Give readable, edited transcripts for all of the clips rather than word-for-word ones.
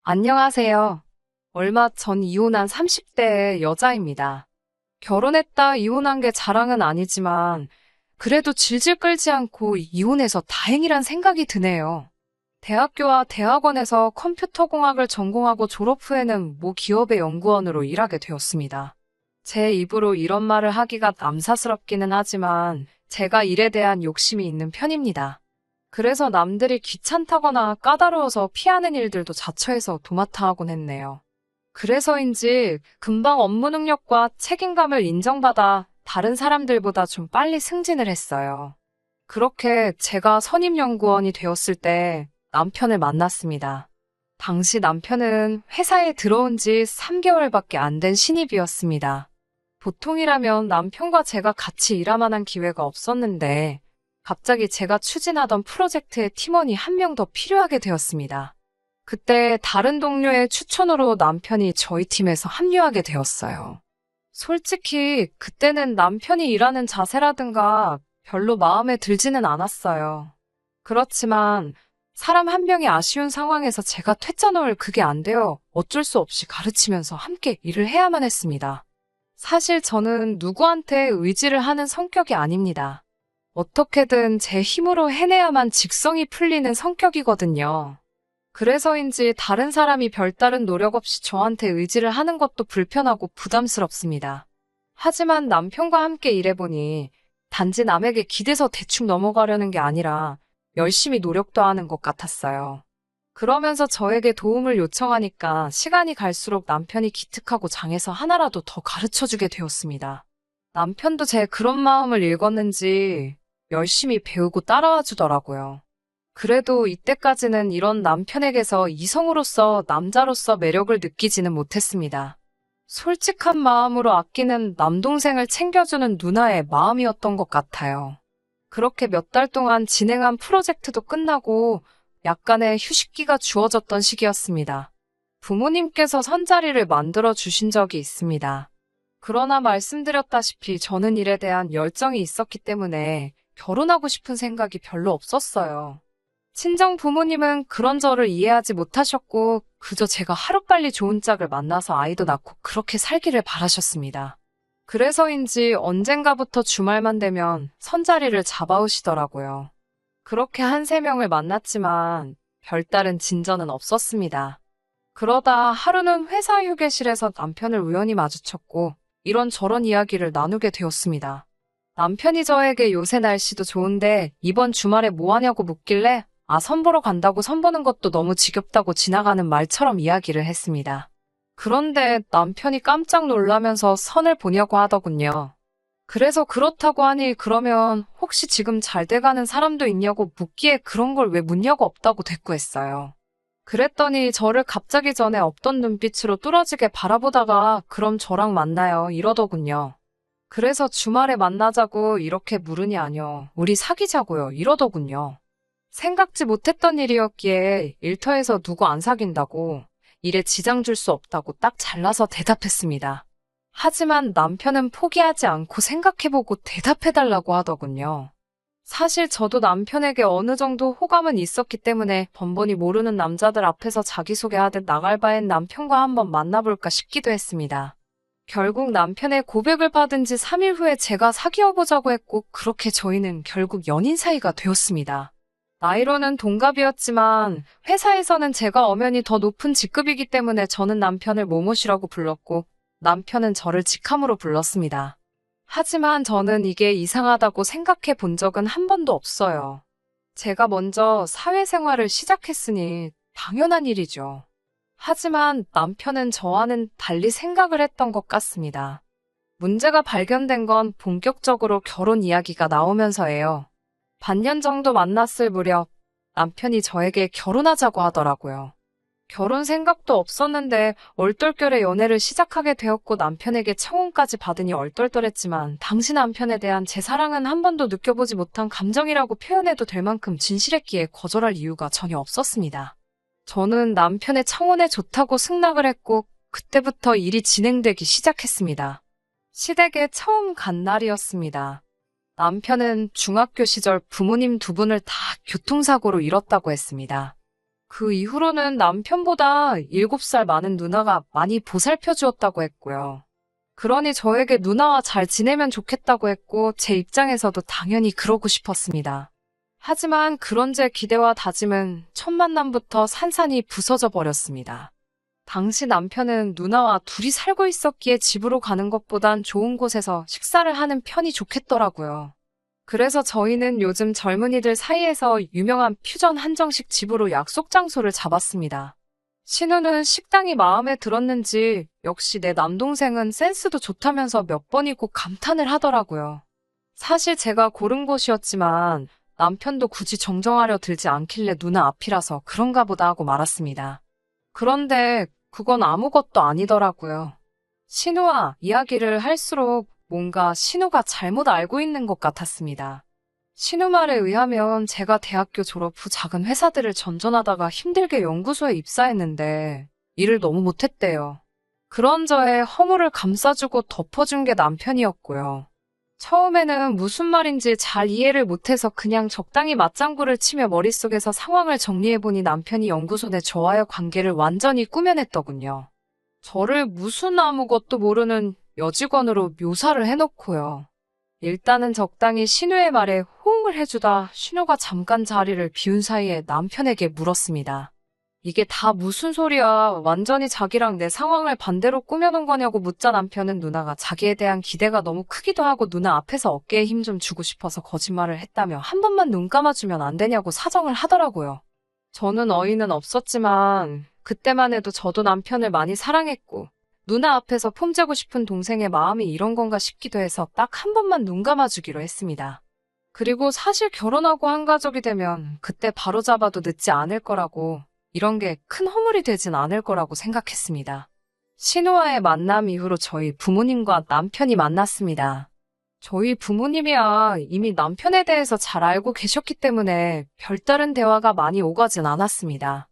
안녕하세요. 얼마 전 이혼한 30대의 여자입니다. 결혼했다 이혼한 게 자랑은 아니지만 그래도 질질 끌지 않고 이혼해서 다행이란 생각이 드네요. 대학교와 대학원에서 컴퓨터공학을 전공하고 졸업 후에는 모 기업의 연구원으로 일하게 되었습니다. 제 입으로 이런 말을 하기가 남사스럽기는 하지만 제가 일에 대한 욕심이 있는 편입니다. 그래서 남들이 귀찮다거나 까다로워서 피하는 일들도 자처해서 도맡아 하곤 했네요. 그래서인지 금방 업무 능력과 책임감을 인정받아 다른 사람들보다 좀 빨리 승진을 했어요. 그렇게 제가 선임연구원이 되었을 때 남편을 만났습니다. 당시 남편은 회사에 들어온 지 3개월밖에 안 된 신입이었습니다. 보통이라면 남편과 제가 같이 일할 만한 기회가 없었는데 갑자기 제가 추진하던 프로젝트에 팀원이 한 명 더 필요하게 되었습니다. 그때 다른 동료의 추천으로 남편이 저희 팀에서 합류하게 되었어요. 솔직히 그때는 남편이 일하는 자세라든가 별로 마음에 들지는 않았어요. 그렇지만 사람 한 명이 아쉬운 상황에서 제가 퇴짜 넣을 그게 안 되어 어쩔 수 없이 가르치면서 함께 일을 해야만 했습니다. 사실 저는 누구한테 의지를 하는 성격이 아닙니다. 어떻게든 제 힘으로 해내야만 직성이 풀리는 성격이거든요. 그래서인지 다른 사람이 별다른 노력 없이 저한테 의지를 하는 것도 불편하고 부담스럽습니다. 하지만 남편과 함께 일해보니 단지 남에게 기대서 대충 넘어가려는 게 아니라 열심히 노력도 하는 것 같았어요. 그러면서 저에게 도움을 요청하니까 시간이 갈수록 남편이 기특하고 장해서 하나라도 더 가르쳐주게 되었습니다. 남편도 제 그런 마음을 읽었는지 열심히 배우고 따라와 주더라고요. 그래도 이때까지는 이런 남편에게서 이성으로서 남자로서 매력을 느끼지는 못했습니다. 솔직한 마음으로 아끼는 남동생을 챙겨주는 누나의 마음이었던 것 같아요. 그렇게 몇 달 동안 진행한 프로젝트도 끝나고 약간의 휴식기가 주어졌던 시기였습니다. 부모님께서 선자리를 만들어 주신 적이 있습니다. 그러나 말씀드렸다시피 저는 일에 대한 열정이 있었기 때문에 결혼하고 싶은 생각이 별로 없었어요. 친정 부모님은 그런 저를 이해하지 못하셨고 그저 제가 하루빨리 좋은 짝을 만나서 아이도 낳고 그렇게 살기를 바라셨습니다. 그래서인지 언젠가부터 주말만 되면 선자리를 잡아오시더라고요. 그렇게 한 3명을 만났지만 별다른 진전은 없었습니다. 그러다 하루는 회사 휴게실에서 남편을 우연히 마주쳤고 이런저런 이야기를 나누게 되었습니다. 남편이 저에게 요새 날씨도 좋은데 이번 주말에 뭐 하냐고 묻길래 선 보러 간다고 선 보는 것도 너무 지겹다고 지나가는 말처럼 이야기를 했습니다. 그런데 남편이 깜짝 놀라면서 선을 보냐고 하더군요. 그래서 그렇다고 하니 그러면 혹시 지금 잘 돼가는 사람도 있냐고 묻기에 그런 걸 왜 묻냐고 없다고 대꾸했어요. 그랬더니 저를 갑자기 전에 없던 눈빛으로 뚫어지게 바라보다가 그럼 저랑 만나요 이러더군요. 그래서 주말에 만나자고 이렇게 물으니 아뇨. 우리 사귀자고요. 이러더군요. 생각지 못했던 일이었기에 일터에서 누구 안 사귄다고 일에 지장 줄 수 없다고 딱 잘라서 대답했습니다. 하지만 남편은 포기하지 않고 생각해보고 대답해달라고 하더군요. 사실 저도 남편에게 어느 정도 호감은 있었기 때문에 번번이 모르는 남자들 앞에서 자기소개하듯 나갈 바엔 남편과 한번 만나볼까 싶기도 했습니다. 결국 남편의 고백을 받은 지 3일 후에 제가 사귀어보자고 했고 그렇게 저희는 결국 연인 사이가 되었습니다. 나이로는 동갑이었지만 회사에서는 제가 엄연히 더 높은 직급이기 때문에 저는 남편을 모모시라고 불렀고 남편은 저를 직함으로 불렀습니다. 하지만 저는 이게 이상하다고 생각해 본 적은 한 번도 없어요. 제가 먼저 사회생활을 시작했으니 당연한 일이죠. 하지만 남편은 저와는 달리 생각을 했던 것 같습니다. 문제가 발견된 건 본격적으로 결혼 이야기가 나오면서예요. 반년 정도 만났을 무렵 남편이 저에게 결혼하자고 하더라고요. 결혼 생각도 없었는데 얼떨결에 연애를 시작하게 되었고 남편에게 청혼까지 받으니 얼떨떨했지만 당시 남편에 대한 제 사랑은 한 번도 느껴보지 못한 감정이라고 표현해도 될 만큼 진실했기에 거절할 이유가 전혀 없었습니다. 저는 남편의 청혼에 좋다고 승낙을 했고 그때부터 일이 진행되기 시작했습니다. 시댁에 처음 간 날이었습니다. 남편은 중학교 시절 부모님 2분을 다 교통사고로 잃었다고 했습니다. 그 이후로는 남편보다 7살 많은 누나가 많이 보살펴 주었다고 했고요. 그러니 저에게 누나와 잘 지내면 좋겠다고 했고 제 입장에서도 당연히 그러고 싶었습니다. 하지만 그런 제 기대와 다짐은 첫 만남부터 산산이 부서져 버렸습니다. 당시 남편은 누나와 둘이 살고 있었기에 집으로 가는 것보단 좋은 곳에서 식사를 하는 편이 좋겠더라고요. 그래서 저희는 요즘 젊은이들 사이에서 유명한 퓨전 한정식 집으로 약속 장소를 잡았습니다. 신우는 식당이 마음에 들었는지 역시 내 남동생은 센스도 좋다면서 몇 번이고 감탄을 하더라고요. 사실 제가 고른 곳이었지만 남편도 굳이 정정하려 들지 않길래 누나 앞이라서 그런가 보다 하고 말았습니다. 그런데 그건 아무것도 아니더라고요. 신우와 이야기를 할수록 뭔가 신우가 잘못 알고 있는 것 같았습니다. 신우 말에 의하면 제가 대학교 졸업 후 작은 회사들을 전전하다가 힘들게 연구소에 입사했는데 일을 너무 못했대요. 그런 저의 허물을 감싸주고 덮어준 게 남편이었고요. 처음에는 무슨 말인지 잘 이해를 못해서 그냥 적당히 맞장구를 치며 머릿속에서 상황을 정리해보니 남편이 연구소 내 저와의 관계를 완전히 꾸며냈더군요. 저를 무슨 아무것도 모르는 여직원으로 묘사를 해놓고요. 일단은 적당히 신우의 말에 호응을 해주다 신우가 잠깐 자리를 비운 사이에 남편에게 물었습니다. 이게 다 무슨 소리야? 완전히 자기랑 내 상황을 반대로 꾸며놓은 거냐고 묻자 남편은 누나가 자기에 대한 기대가 너무 크기도 하고 누나 앞에서 어깨에 힘 좀 주고 싶어서 거짓말을 했다며 한 번만 눈 감아주면 안 되냐고 사정을 하더라고요. 저는 어이는 없었지만 그때만 해도 저도 남편을 많이 사랑했고 누나 앞에서 폼재고 싶은 동생의 마음이 이런 건가 싶기도 해서 딱 한 번만 눈 감아주기로 했습니다. 그리고 사실 결혼하고 한 가족이 되면 그때 바로 잡아도 늦지 않을 거라고 이런 게 큰 허물이 되진 않을 거라고 생각했습니다. 신우와의 만남 이후로 저희 부모님과 남편이 만났습니다. 저희 부모님이야 이미 남편에 대해서 잘 알고 계셨기 때문에 별다른 대화가 많이 오가진 않았습니다.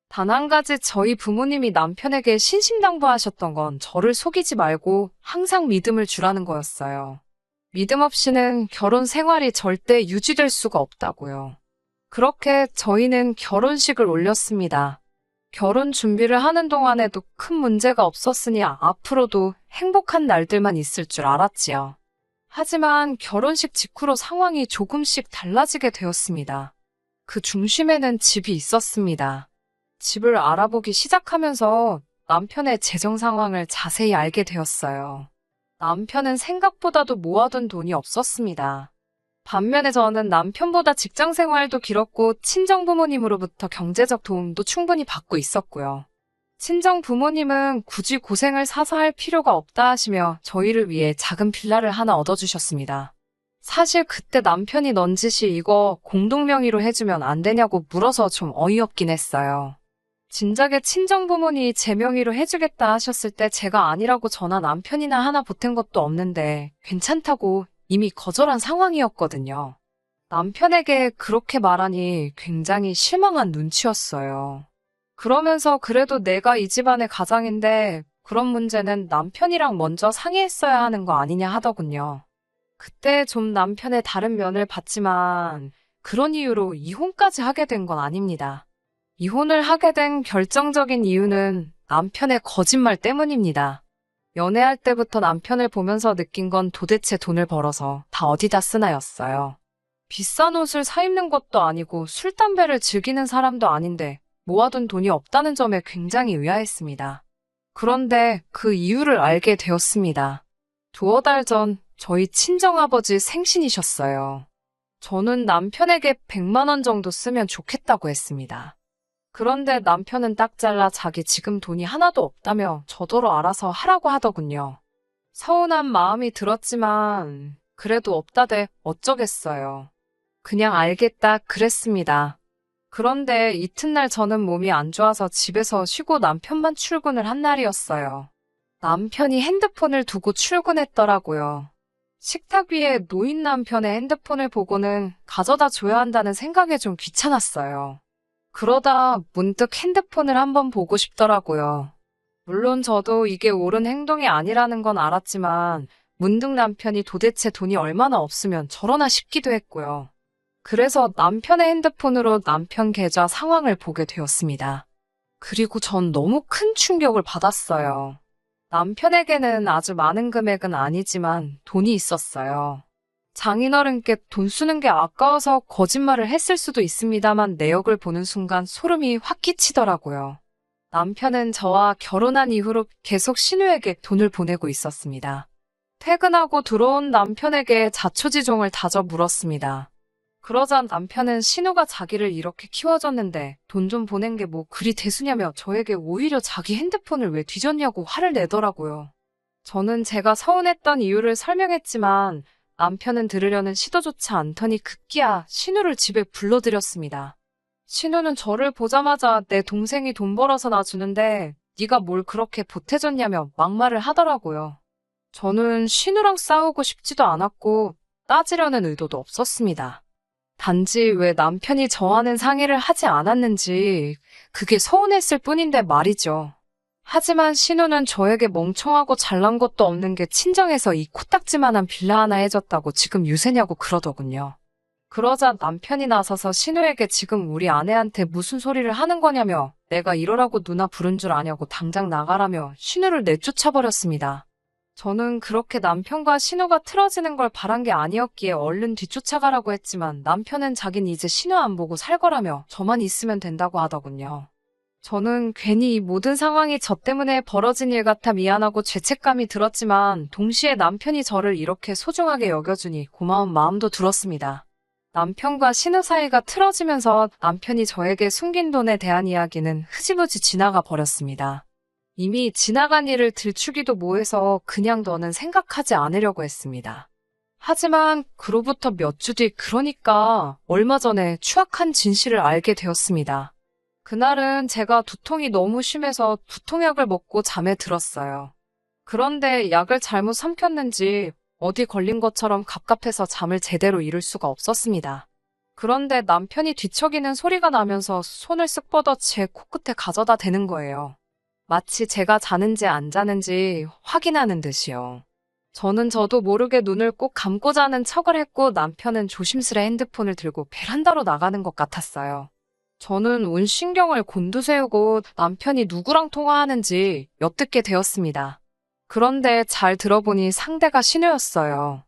단 한 가지 저희 부모님이 남편에게 신신당부하셨던 건 저를 속이지 말고 항상 믿음을 주라는 거였어요. 믿음 없이는 결혼 생활이 절대 유지될 수가 없다고요. 그렇게 저희는 결혼식을 올렸습니다. 결혼 준비를 하는 동안에도 큰 문제가 없었으니 앞으로도 행복한 날들만 있을 줄 알았지요. 하지만 결혼식 직후로 상황이 조금씩 달라지게 되었습니다. 그 중심에는 집이 있었습니다. 집을 알아보기 시작하면서 남편의 재정 상황을 자세히 알게 되었어요. 남편은 생각보다도 모아둔 돈이 없었습니다. 반면에 저는 남편보다 직장 생활도 길었고 친정 부모님으로부터 경제적 도움도 충분히 받고 있었고요. 친정 부모님은 굳이 고생을 사서 할 필요가 없다 하시며 저희를 위해 작은 빌라를 하나 얻어주셨습니다. 사실 그때 남편이 넌지시 이거 공동명의로 해주면 안 되냐고 물어서 좀 어이없긴 했어요. 진작에 친정 부모님이 제 명의로 해주겠다 하셨을 때 제가 아니라고 저나 남편이나 하나 보탠 것도 없는데 괜찮다고 이미 거절한 상황이었거든요. 남편에게 그렇게 말하니 굉장히 실망한 눈치였어요. 그러면서 그래도 내가 이 집안의 가장인데 그런 문제는 남편이랑 먼저 상의했어야 하는 거 아니냐 하더군요. 그때 좀 남편의 다른 면을 봤지만 그런 이유로 이혼까지 하게 된 건 아닙니다. 이혼을 하게 된 결정적인 이유는 남편의 거짓말 때문입니다. 연애할 때부터 남편을 보면서 느낀 건 도대체 돈을 벌어서 다 어디다 쓰나였어요. 비싼 옷을 사 입는 것도 아니고 술, 담배를 즐기는 사람도 아닌데 모아둔 돈이 없다는 점에 굉장히 의아했습니다. 그런데 그 이유를 알게 되었습니다. 두어 달 전 저희 친정아버지 생신이셨어요. 저는 남편에게 100만 원 정도 쓰면 좋겠다고 했습니다. 그런데 남편은 딱 잘라 자기 지금 돈이 하나도 없다며 저더러 알아서 하라고 하더군요. 서운한 마음이 들었지만 그래도 없다대 어쩌겠어요. 그냥 알겠다 그랬습니다. 그런데 이튿날 저는 몸이 안 좋아서 집에서 쉬고 남편만 출근을 한 날이었어요. 남편이 핸드폰을 두고 출근했더라고요. 식탁 위에 놓인 남편의 핸드폰을 보고는 가져다 줘야 한다는 생각에 좀 귀찮았어요. 그러다 문득 핸드폰을 한번 보고 싶더라고요. 물론 저도 이게 옳은 행동이 아니라는 건 알았지만 문득 남편이 도대체 돈이 얼마나 없으면 저러나 싶기도 했고요. 그래서 남편의 핸드폰으로 남편 계좌 상황을 보게 되었습니다. 그리고 전 너무 큰 충격을 받았어요. 남편에게는 아주 많은 금액은 아니지만 돈이 있었어요. 장인어른께 돈 쓰는 게 아까워서 거짓말을 했을 수도 있습니다만 내역을 보는 순간 소름이 확 끼치더라고요. 남편은 저와 결혼한 이후로 계속 신우에게 돈을 보내고 있었습니다. 퇴근하고 들어온 남편에게 자초지종을 다져 물었습니다. 그러자 남편은 신우가 자기를 이렇게 키워줬는데 돈 좀 보낸 게 뭐 그리 대수냐며 저에게 오히려 자기 핸드폰을 왜 뒤졌냐고 화를 내더라고요. 저는 제가 서운했던 이유를 설명했지만 남편은 들으려는 시도조차 않더니 급기야 신우를 집에 불러들였습니다. 신우는 저를 보자마자 내 동생이 돈 벌어서 나 주는데 네가 뭘 그렇게 보태줬냐며 막말을 하더라고요. 저는 신우랑 싸우고 싶지도 않았고 따지려는 의도도 없었습니다. 단지 왜 남편이 저와는 상의를 하지 않았는지 그게 서운했을 뿐인데 말이죠. 하지만 신우는 저에게 멍청하고 잘난 것도 없는 게 친정에서 이 코딱지만한 빌라 하나 해줬다고 지금 유세냐고 그러더군요. 그러자 남편이 나서서 신우에게 지금 우리 아내한테 무슨 소리를 하는 거냐며 내가 이러라고 누나 부른 줄 아냐고 당장 나가라며 신우를 내쫓아버렸습니다. 저는 그렇게 남편과 신우가 틀어지는 걸 바란 게 아니었기에 얼른 뒤쫓아가라고 했지만 남편은 자긴 이제 신우 안 보고 살 거라며 저만 있으면 된다고 하더군요. 저는 괜히 이 모든 상황이 저 때문에 벌어진 일 같아 미안하고 죄책감이 들었지만 동시에 남편이 저를 이렇게 소중하게 여겨주니 고마운 마음도 들었습니다. 남편과 신우 사이가 틀어지면서 남편이 저에게 숨긴 돈에 대한 이야기는 흐지부지 지나가 버렸습니다. 이미 지나간 일을 들추기도 뭐해서 그냥 더는 생각하지 않으려고 했습니다. 하지만 그로부터 몇 주 뒤 그러니까 얼마 전에 추악한 진실을 알게 되었습니다. 그날은 제가 두통이 너무 심해서 두통약을 먹고 잠에 들었어요. 그런데 약을 잘못 삼켰는지 어디 걸린 것처럼 갑갑해서 잠을 제대로 이룰 수가 없었습니다. 그런데 남편이 뒤척이는 소리가 나면서 손을 쓱 뻗어 제 코끝에 가져다 대는 거예요. 마치 제가 자는지 안 자는지 확인하는 듯이요. 저도 모르게 눈을 꼭 감고 자는 척을 했고 남편은 조심스레 핸드폰을 들고 베란다로 나가는 것 같았어요. 저는 온 신경을 곤두세우고 남편이 누구랑 통화하는지 엿듣게 되었습니다. 그런데 잘 들어보니 상대가 신우였어요.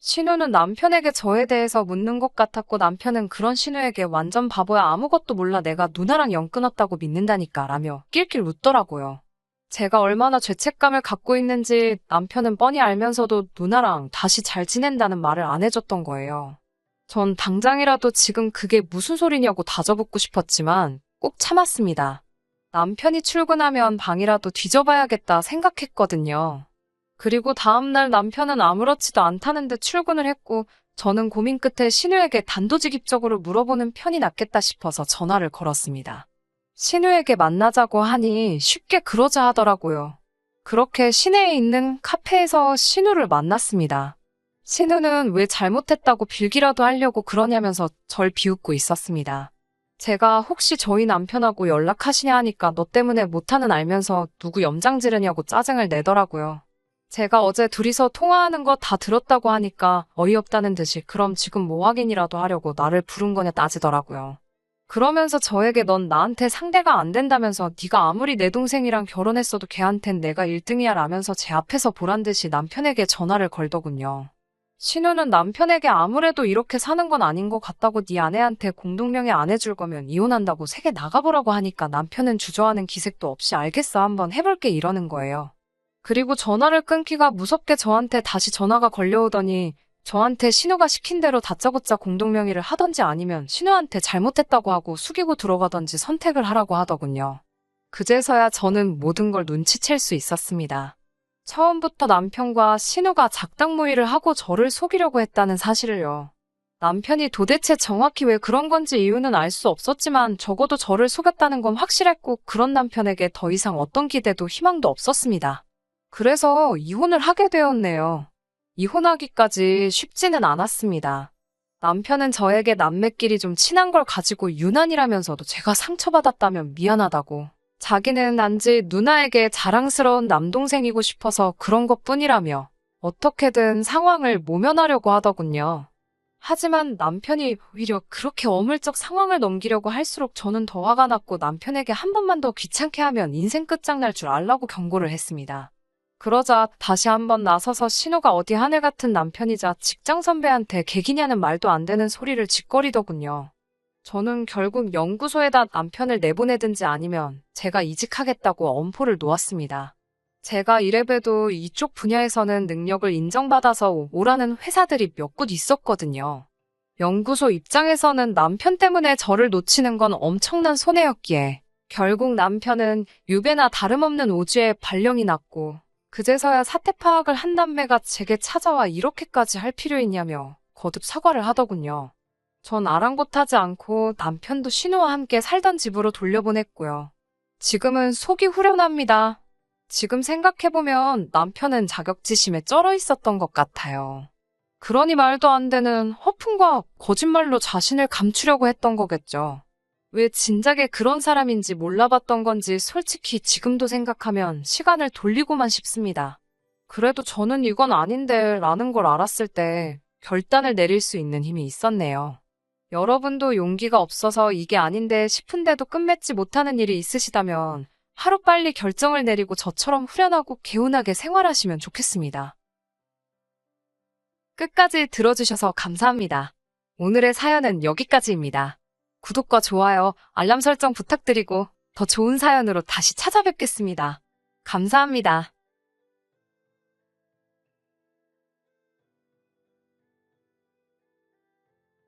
신우는 남편에게 저에 대해서 묻는 것 같았고 남편은 그런 신우에게 완전 바보야 아무것도 몰라 내가 누나랑 연 끊었다고 믿는다니까 라며 낄낄 웃더라고요. 제가 얼마나 죄책감을 갖고 있는지 남편은 뻔히 알면서도 누나랑 다시 잘 지낸다는 말을 안 해줬던 거예요. 전 당장이라도 지금 그게 무슨 소리냐고 다져붙고 싶었지만 꼭 참았습니다. 남편이 출근하면 방이라도 뒤져봐야겠다 생각했거든요. 그리고 다음날 남편은 아무렇지도 않다는 듯 출근을 했고 저는 고민 끝에 신우에게 단도직입적으로 물어보는 편이 낫겠다 싶어서 전화를 걸었습니다. 신우에게 만나자고 하니 쉽게 그러자 하더라고요. 그렇게 시내에 있는 카페에서 신우를 만났습니다. 신우는 왜 잘못했다고 빌기라도 하려고 그러냐면서 절 비웃고 있었습니다. 제가 혹시 저희 남편하고 연락하시냐 하니까 너 때문에 못하는 알면서 누구 염장 지르냐고 짜증을 내더라고요. 제가 어제 둘이서 통화하는 거 다 들었다고 하니까 어이없다는 듯이 그럼 지금 뭐 확인이라도 하려고 나를 부른 거냐 따지더라고요. 그러면서 저에게 넌 나한테 상대가 안 된다면서 네가 아무리 내 동생이랑 결혼했어도 걔한텐 내가 1등이야 라면서 제 앞에서 보란 듯이 남편에게 전화를 걸더군요. 신우는 남편에게 아무래도 이렇게 사는 건 아닌 것 같다고 네 아내한테 공동명의 안 해줄 거면 이혼한다고 세게 나가보라고 하니까 남편은 주저하는 기색도 없이 알겠어 한번 해볼게 이러는 거예요. 그리고 전화를 끊기가 무섭게 저한테 다시 전화가 걸려오더니 저한테 신우가 시킨 대로 다짜고짜 공동명의를 하던지 아니면 신우한테 잘못했다고 하고 숙이고 들어가던지 선택을 하라고 하더군요. 그제서야 저는 모든 걸 눈치챌 수 있었습니다. 처음부터 남편과 신우가 작당 모의를 하고 저를 속이려고 했다는 사실을요. 남편이 도대체 정확히 왜 그런 건지 이유는 알 수 없었지만 적어도 저를 속였다는 건 확실했고 그런 남편에게 더 이상 어떤 기대도 희망도 없었습니다. 그래서 이혼을 하게 되었네요. 이혼하기까지 쉽지는 않았습니다. 남편은 저에게 남매끼리 좀 친한 걸 가지고 유난이라면서도 제가 상처받았다면 미안하다고. 자기는 단지 누나에게 자랑스러운 남동생이고 싶어서 그런 것뿐이라며 어떻게든 상황을 모면하려고 하더군요. 하지만 남편이 오히려 그렇게 어물쩍 상황을 넘기려고 할수록 저는 더 화가 났고 남편에게 한 번만 더 귀찮게 하면 인생 끝장날 줄 알라고 경고를 했습니다. 그러자 다시 한번 나서서 신호가 어디 하늘 같은 남편이자 직장 선배한테 개기냐는 말도 안 되는 소리를 짓거리더군요. 저는 결국 연구소에다 남편을 내보내든지 아니면 제가 이직하겠다고 엄포를 놓았습니다. 제가 이래봬도 이쪽 분야에서는 능력을 인정받아서 오라는 회사들이 몇 곳 있었거든요. 연구소 입장에서는 남편 때문에 저를 놓치는 건 엄청난 손해였기에 결국 남편은 유배나 다름없는 오지에 발령이 났고 그제서야 사태 파악을 한 남매가 제게 찾아와 이렇게까지 할 필요 있냐며 거듭 사과를 하더군요. 전 아랑곳하지 않고 남편도 신우와 함께 살던 집으로 돌려보냈고요. 지금은 속이 후련합니다. 지금 생각해보면 남편은 자격지심에 쩔어 있었던 것 같아요. 그러니 말도 안 되는 허풍과 거짓말로 자신을 감추려고 했던 거겠죠. 왜 진작에 그런 사람인지 몰라봤던 건지 솔직히 지금도 생각하면 시간을 돌리고만 싶습니다. 그래도 저는 이건 아닌데 라는 걸 알았을 때 결단을 내릴 수 있는 힘이 있었네요. 여러분도 용기가 없어서 이게 아닌데 싶은데도 끝맺지 못하는 일이 있으시다면 하루빨리 결정을 내리고 저처럼 후련하고 개운하게 생활하시면 좋겠습니다. 끝까지 들어주셔서 감사합니다. 오늘의 사연은 여기까지입니다. 구독과 좋아요, 알람 설정 부탁드리고 더 좋은 사연으로 다시 찾아뵙겠습니다. 감사합니다.